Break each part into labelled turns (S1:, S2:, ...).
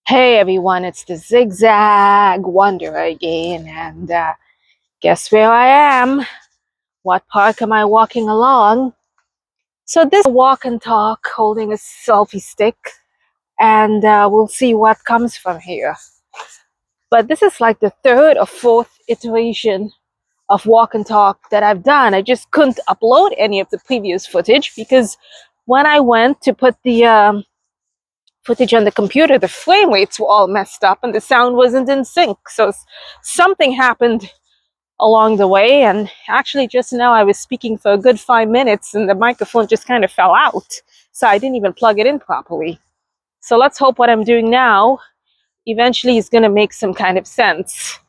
S1: Hey everyone, it's the Zigzag Wanderer again, and guess where I am? What park am I walking along? So this is a walk and talk holding a selfie stick, and we'll see what comes from here. But this is like the third or fourth iteration of walk and talk that I've done. I just couldn't upload any of the previous footage because when I went to put the footage on the computer, the frame rates were all messed up and the sound wasn't in sync. So something happened along the way. And actually, just now I was speaking for a good 5 minutes and the microphone just kind of fell out. So I didn't even plug it in properly. So let's hope what I'm doing now eventually is going to make some kind of sense.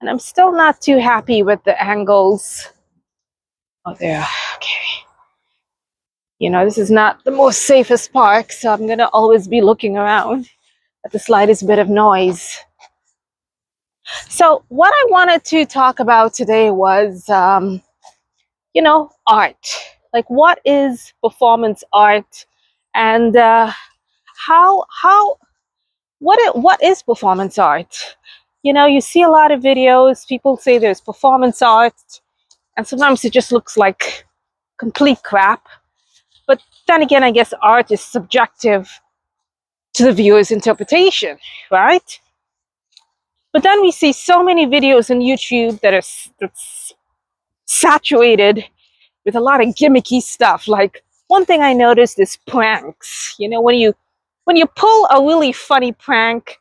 S1: And I'm still not too happy with the angles. Oh, there. Okay. You know, this is not the most safest park, so I'm going to always be looking around at the slightest bit of noise. So what I wanted to talk about today was, art. Like, what is performance art, and what is performance art? You know, you see a lot of videos. People say there's performance art, and sometimes it just looks like complete crap. But then again, I guess art is subjective to the viewer's interpretation, right? But then we see so many videos on YouTube that's saturated with a lot of gimmicky stuff. Like, one thing I noticed is pranks. You know, when you pull a really funny prank,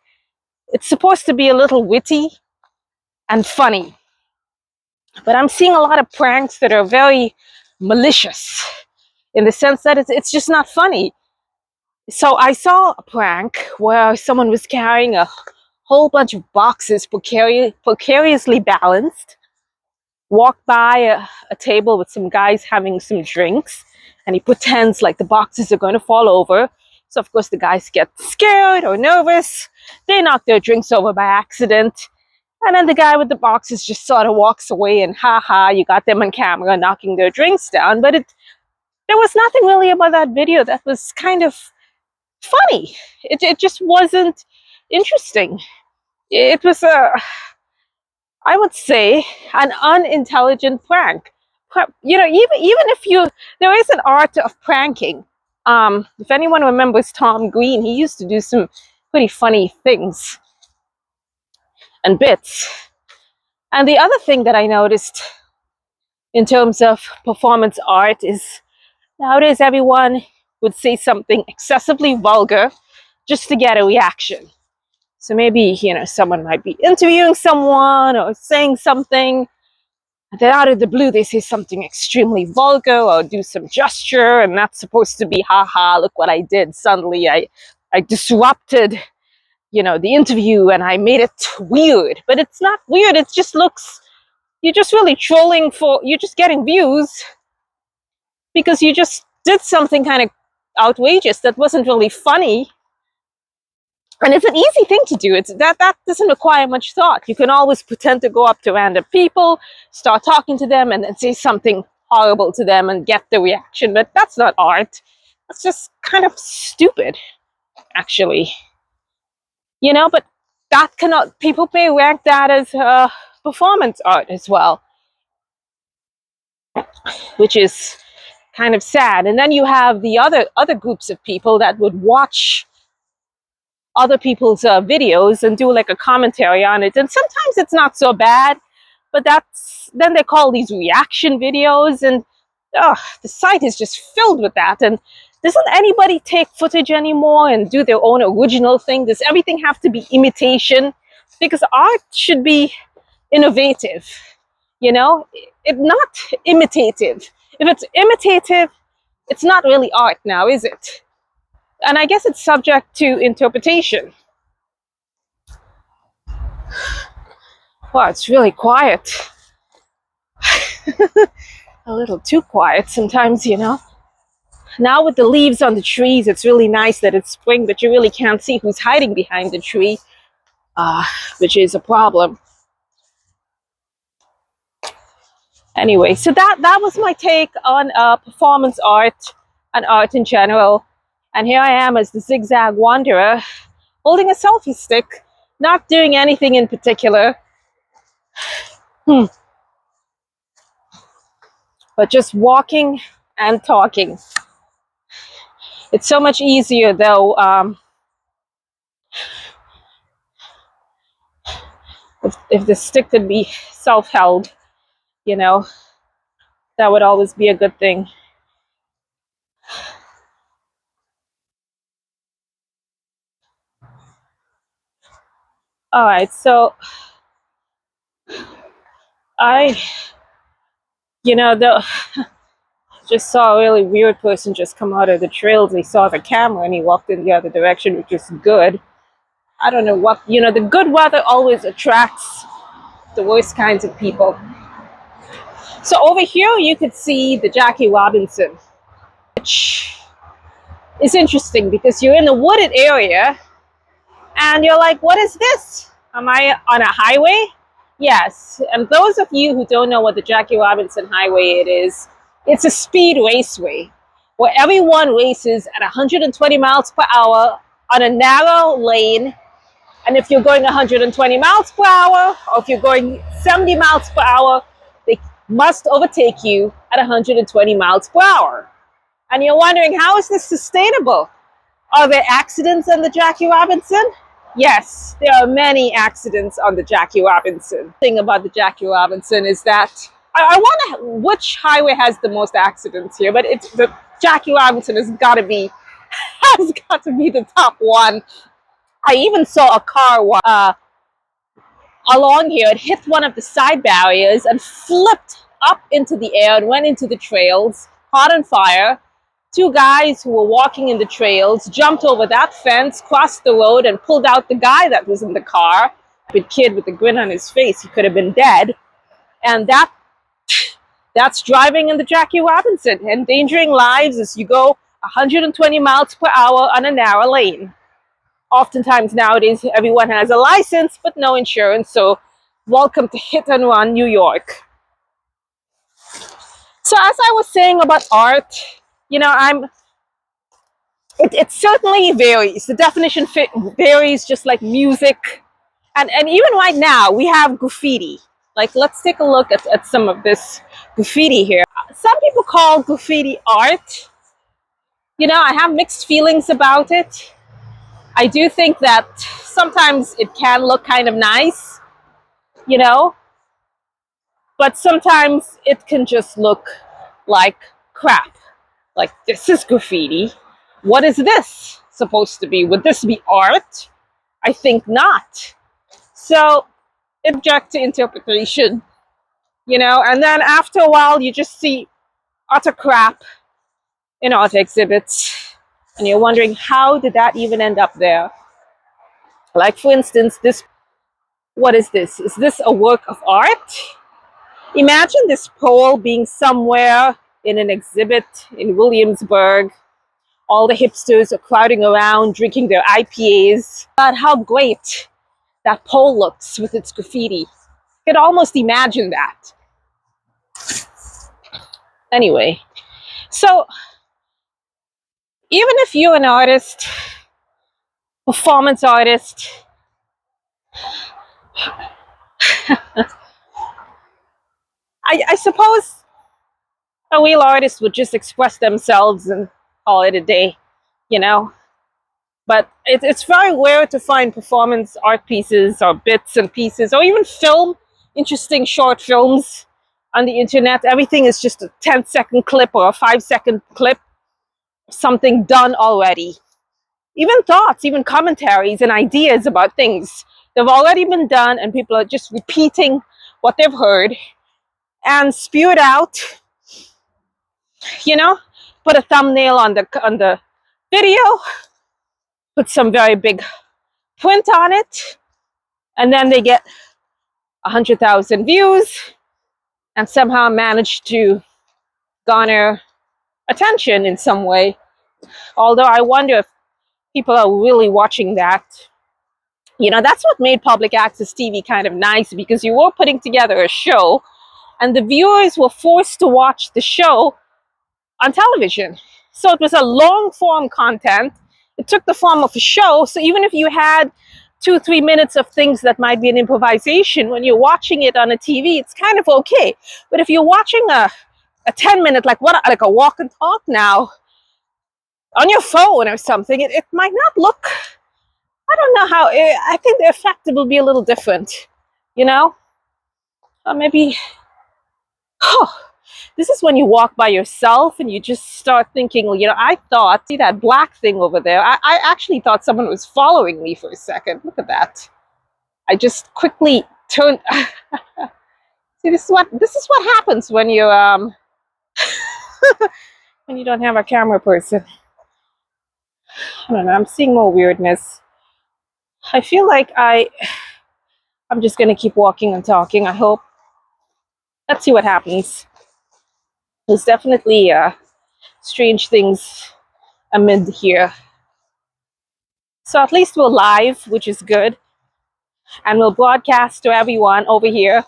S1: it's supposed to be a little witty and funny. But I'm seeing a lot of pranks that are very malicious in the sense that it's just not funny. So I saw a prank where someone was carrying a whole bunch of boxes precariously balanced, walked by a table with some guys having some drinks, and he pretends like the boxes are going to fall over. So of course the guys get scared or nervous. They knock their drinks over by accident. And then the guy with the boxes just sort of walks away and you got them on camera knocking their drinks down. But there was nothing really about that video that was kind of funny. It just wasn't interesting. It was I would say, an unintelligent prank. You know, even if there is an art of pranking. If anyone remembers Tom Green, he used to do some pretty funny things and bits. And the other thing that I noticed in terms of performance art is nowadays everyone would say something excessively vulgar just to get a reaction. So maybe, you know, someone might be interviewing someone or saying something, and then out of the blue they say something extremely vulgar or do some gesture, and that's supposed to be, look what I did. Suddenly I disrupted, you know, the interview and I made it weird. But it's not weird, it just looks, you're just really trolling you're just getting views because you just did something kind of outrageous that wasn't really funny. And it's an easy thing to do. That doesn't require much thought. You can always pretend to go up to random people, start talking to them, and then say something horrible to them and get the reaction. But that's not art. That's just kind of stupid, actually. You know, but that cannot, people may rank that as performance art as well, which is kind of sad. And then you have the other groups of people that would watch other people's videos and do like a commentary on it, and sometimes it's not so bad, but then they call these reaction videos, and the site is just filled with that. And doesn't anybody take footage anymore and do their own original thing? Does everything have to be imitation? Because art should be innovative, you know, not imitative. If it's imitative, it's not really art now, is it? And I guess it's subject to interpretation. Wow, it's really quiet. A little too quiet sometimes, you know. Now with the leaves on the trees, it's really nice that it's spring, but you really can't see who's hiding behind the tree, which is a problem. Anyway, so that was my take on performance art and art in general. And here I am as the Zigzag Wanderer, holding a selfie stick, not doing anything in particular, but just walking and talking. It's so much easier though, if the stick could be self-held, you know, that would always be a good thing. All right, so I, the just saw a really weird person just come out of the trails. He saw the camera and he walked in the other direction, which is good. I don't know what, the good weather always attracts the worst kinds of people. So over here you could see the Jackie Robinson, which is interesting because you're in a wooded area and you're like, what is this? Am I on a highway? Yes. And those of you who don't know what the Jackie Robinson Highway it is, it's a speed raceway where everyone races at 120 miles per hour on a narrow lane. And if you're going 120 miles per hour, or if you're going 70 miles per hour, they must overtake you at 120 miles per hour. And you're wondering, how is this sustainable? Are there accidents on the Jackie Robinson? Yes, there are many accidents on the Jackie Robinson. The thing about the Jackie Robinson is that I wonder which highway has the most accidents here, but it's the Jackie Robinson has got to be the top one. I even saw a car along here. It hit one of the side barriers and flipped up into the air and went into the trails, caught on fire. Two guys who were walking in the trails jumped over that fence, crossed the road, and pulled out the guy that was in the car. The kid with a grin on his face, he could have been dead. And that's driving in the Jackie Robinson, endangering lives as you go 120 miles per hour on a narrow lane. Oftentimes nowadays, everyone has a license, but no insurance. So welcome to Hit and Run, New York. So as I was saying about art, it certainly varies. The definition varies just like music. And even right now, we have graffiti. Like, let's take a look at some of this graffiti here. Some people call graffiti art. I have mixed feelings about it. I do think that sometimes it can look kind of nice, but sometimes it can just look like crap. Like, this is graffiti. What is this supposed to be? Would this be art? I think not. So, object to interpretation, and then after a while, you just see utter crap in art exhibits, and you're wondering, how did that even end up there? Like, for instance, what is this? Is this a work of art? Imagine this pole being somewhere in an exhibit in Williamsburg. All the hipsters are crowding around, drinking their IPAs. But how great that pole looks with its graffiti. You could almost imagine that. Anyway, so even if you're an artist, performance artist, I suppose a real artist would just express themselves and call it a day, But it's very rare to find performance art pieces or bits and pieces or even interesting short films on the internet. Everything is just a 10-second clip or a 5-second clip, something done already. Even thoughts, even commentaries and ideas about things, they've already been done and people are just repeating what they've heard and spew it out, put a thumbnail on the video, put some very big print on it, and then they get 100,000 views and somehow manage to garner attention in some way. Although I wonder if people are really watching that. That's what made public access TV kind of nice, because you were putting together a show and the viewers were forced to watch the show on television. So it was a long form content It took the form of a show. So even if you had 2-3 minutes of things that might be an improvisation, when you're watching it on a TV, it's kind of okay. But if you're watching a 10-minute, like a walk and talk now on your phone or something, it might not look, I don't know how, I think the effect will be a little different, you know? Or maybe, oh, this is when you walk by yourself and you just start thinking, well, I thought, see that black thing over there? I actually thought someone was following me for a second. Look at that. I just quickly turned. See, this is what happens when you when you don't have a camera person. I don't know. I'm seeing more weirdness. I feel like I'm just gonna keep walking and talking. I hope. Let's see what happens. There's definitely strange things amid here. So at least we're live, which is good, and we'll broadcast to everyone over here.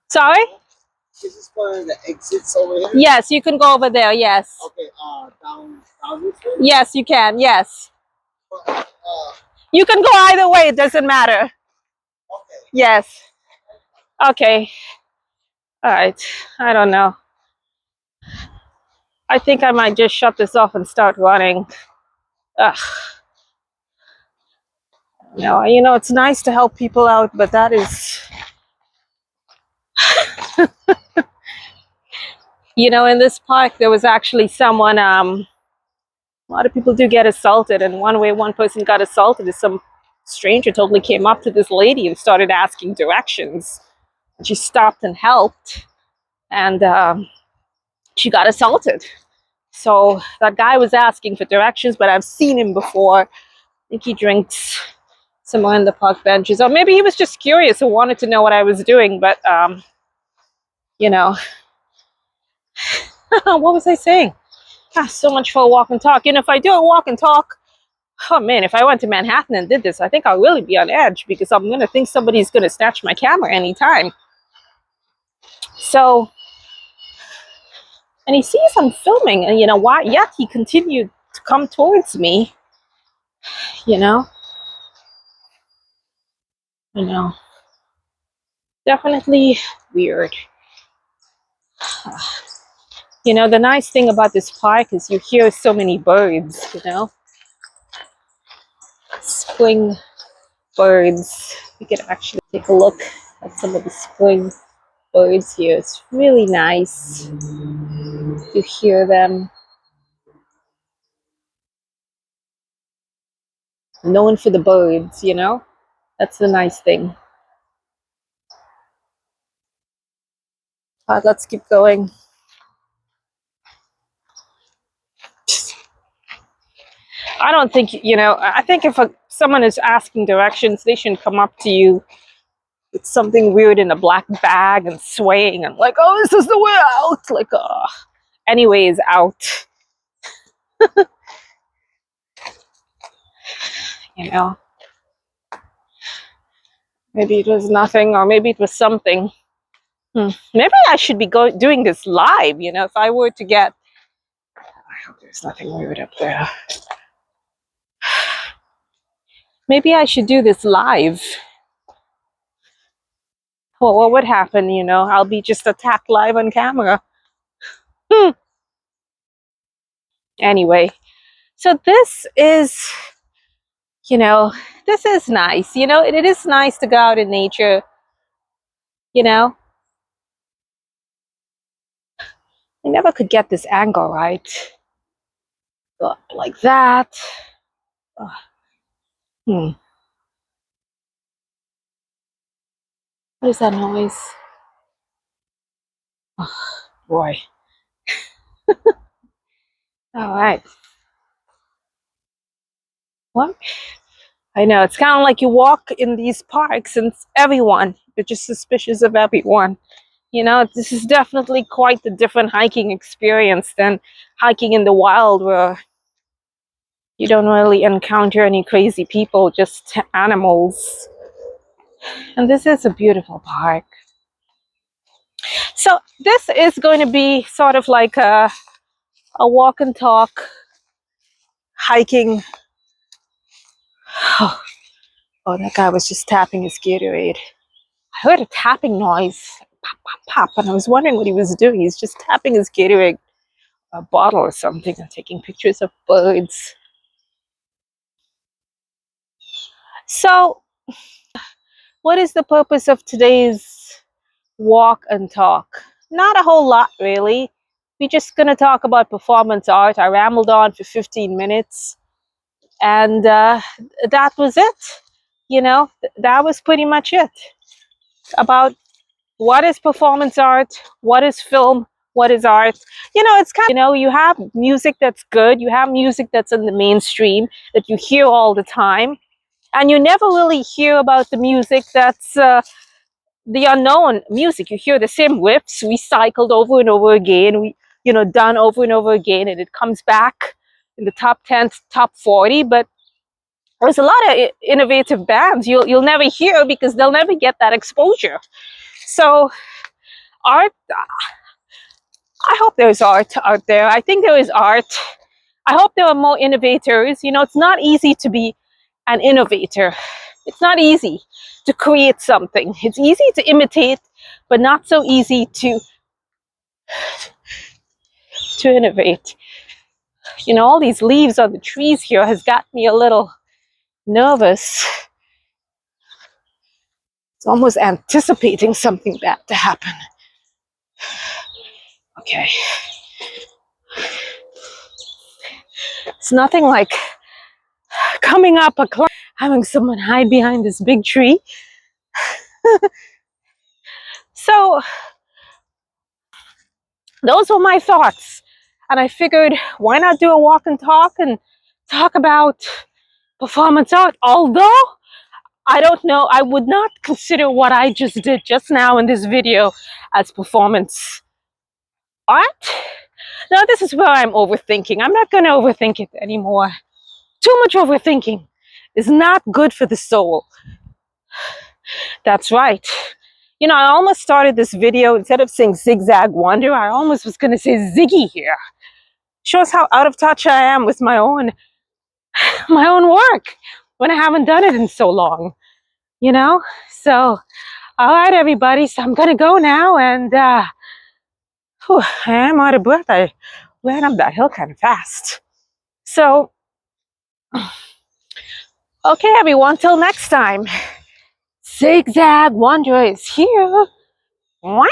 S1: Sorry?
S2: Is this one of the exits over here?
S1: Yes, you can go over there. Yes.
S2: Okay. Down this way.
S1: Yes, you can. Yes.
S2: Uh,
S1: You can go either way. It doesn't matter.
S2: okay.
S1: Yes. Okay. All right. I don't know. I think I might just shut this off and start running. Ugh. No, it's nice to help people out, but that is, in this park, there was actually someone, a lot of people do get assaulted, and one way one person got assaulted is some stranger totally came up to this lady and started asking directions. And she stopped and helped, and she got assaulted. So that guy was asking for directions, but I've seen him before. I think he drinks somewhere in the park benches, or maybe he was just curious and wanted to know what I was doing. But what was I saying? So much for a walk and talk. If I do a walk and talk, oh man, if I went to Manhattan and did this, I think I'll really be on edge, because I'm gonna think somebody's gonna snatch my camera anytime. So, and he sees I'm filming, and why? Yet he continued to come towards me. Definitely weird. The nice thing about this park is you hear so many birds. Spring birds. We could actually take a look at some of the spring birds here. It's really nice to hear them. Known for the birds, that's the nice thing. Let's keep going. I don't think, I think if someone is asking directions, they shouldn't come up to you with something weird in a black bag and swaying and like, oh, this is the way out. Like, anyways, out. Maybe it was nothing, or maybe it was something. Maybe I should be doing this live, if I were to get, I hope there's nothing weird up there. Maybe I should do this live. Well, what would happen, I'll be just attacked live on camera. Anyway, so this is, this is nice. It is nice to go out in nature, I never could get this angle right. Go up like that. What is that noise? Oh, boy. All right. What? I know, it's kind of like you walk in these parks and you're just suspicious of everyone. This is definitely quite a different hiking experience than hiking in the wild, where you don't really encounter any crazy people, just animals. And this is a beautiful park. So this is going to be sort of like a a walk and talk, hiking. Oh, that guy was just tapping his Gatorade. I heard a tapping noise, pop, pop, pop, and I was wondering what he was doing. He's just tapping his Gatorade bottle or something and taking pictures of birds. So, what is the purpose of today's walk and talk? Not a whole lot, really. We're just going to talk about performance art. I rambled on for 15 minutes, and that was it. You know, that was pretty much it about what is performance art, what is film, what is art. You know, it's kind of, you know, you have music that's good, you have music that's in the mainstream that you hear all the time, and you never really hear about the music that's the unknown music. You hear the same riffs recycled over and over again, done over and over again, and it comes back in the top 10, top 40. But there's a lot of innovative bands you'll never hear because they'll never get that exposure. So art, I hope there's art out there. I think there is art. I hope there are more innovators. You know, it's not easy to be an innovator. It's not easy to create something. It's easy to imitate, but not so easy to innovate. You know, all these leaves on the trees here has got me a little nervous. It's almost anticipating something bad to happen. Okay. It's nothing like coming up a climb, having someone hide behind this big tree. So those were my thoughts. And I figured, why not do a walk and talk about performance art? Although, I don't know, I would not consider what I just did just now in this video as performance art. Now, this is where I'm overthinking. I'm not going to overthink it anymore. Too much overthinking is not good for the soul. That's right. You know, I almost started this video, instead of saying Zigzag Wonder, I almost was going to say Ziggy here. Shows how out of touch I am with my own work when I haven't done it in so long, you know? So, all right, everybody. So I'm going to go now, and I am out of breath. I ran up that hill kind of fast. So, okay, everyone, till next time. Zigzag Wonder is here. Wow.